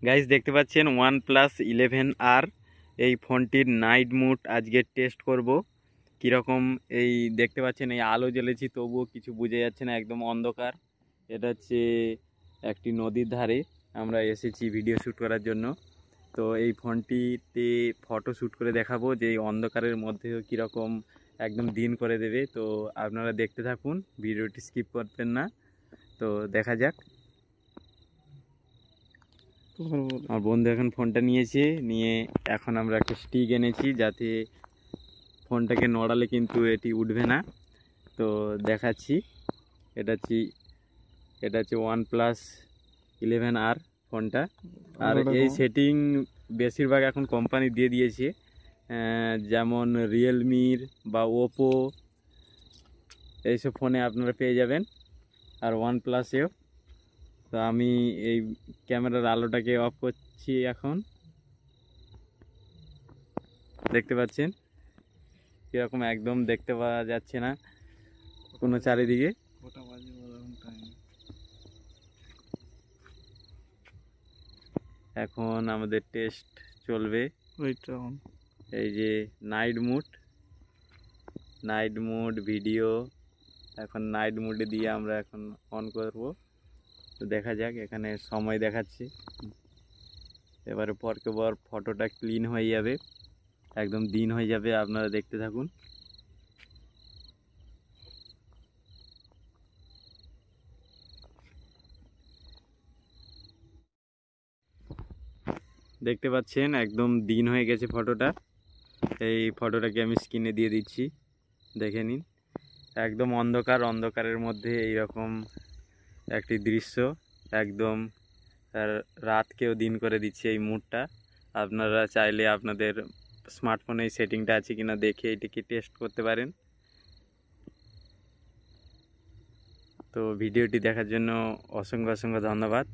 Guys দেখতে পাচ্ছেন OnePlus 11R এই ফোনটির নাইট মোড আজকে টেস্ট করব কীরকম। এই দেখতে পাচ্ছেন এই আলো জ্বেলেছি তবুও কিছু বোঝা যাচ্ছে না, একদম অন্ধকার। এটা হচ্ছে একটি নদীর ধারে আমরা এসেছি ভিডিও শ্যুট করার জন্য। তো এই ফোনটিতে ফটো শ্যুট করে দেখাবো যে এই অন্ধকারের মধ্যেও কীরকম একদম দিন করে দেবে। তো আপনারা দেখতে থাকুন, ভিডিওটি স্কিপ করবেন না। তো দেখা যাক। আমার বন্ধু এখন ফোনটা নিয়ে এখন আমরা একটা স্টিক এনেছি যাতে ফোনটাকে নড়ালে কিন্তু এটি উঠবে না। তো দেখাচ্ছি, এটা হচ্ছে OnePlus 11R ফোনটা। আর এই সেটিং বেশিরভাগ এখন কোম্পানি দিয়ে দিয়েছে, যেমন রিয়েলমির বা ওপো এইসব ফোনে আপনারা পেয়ে যাবেন, আর OnePlus-এও। তো আমি এই ক্যামেরার আলোটাকে অফ করছি এখন। দেখতে পাচ্ছেন কীরকম একদম দেখতে পাওয়া যাচ্ছে না কোনো চারিদিকে। এখন আমাদের টেস্ট চলবে। এই যে নাইট মোড ভিডিও, এখন নাইট মোডে দিয়ে আমরা এখন অন করব। তো দেখা যাক, এখানে সময় দেখাচ্ছি। এবারে পরকে পর ফটোটা ক্লিন হয়ে যাবে, একদম দিন হয়ে যাবে। আপনারা দেখতে থাকুন। দেখতে পাচ্ছেন একদম দিন হয়ে গেছে ফটোটা। এই ফটোটাকে আমি স্ক্রিনে দিয়ে দিচ্ছি, দেখে নিন। একদম অন্ধকারের মধ্যে এইরকম একটি দৃশ্য, একদম রাতকেও দিন করে দিচ্ছে এই মুডটা। আপনারা চাইলে আপনাদের স্মার্টফোনে এই সেটিংটা আছে কিনা দেখে এটিকে টেস্ট করতে পারেন। তো ভিডিওটি দেখার জন্য অসংখ্য ধন্যবাদ।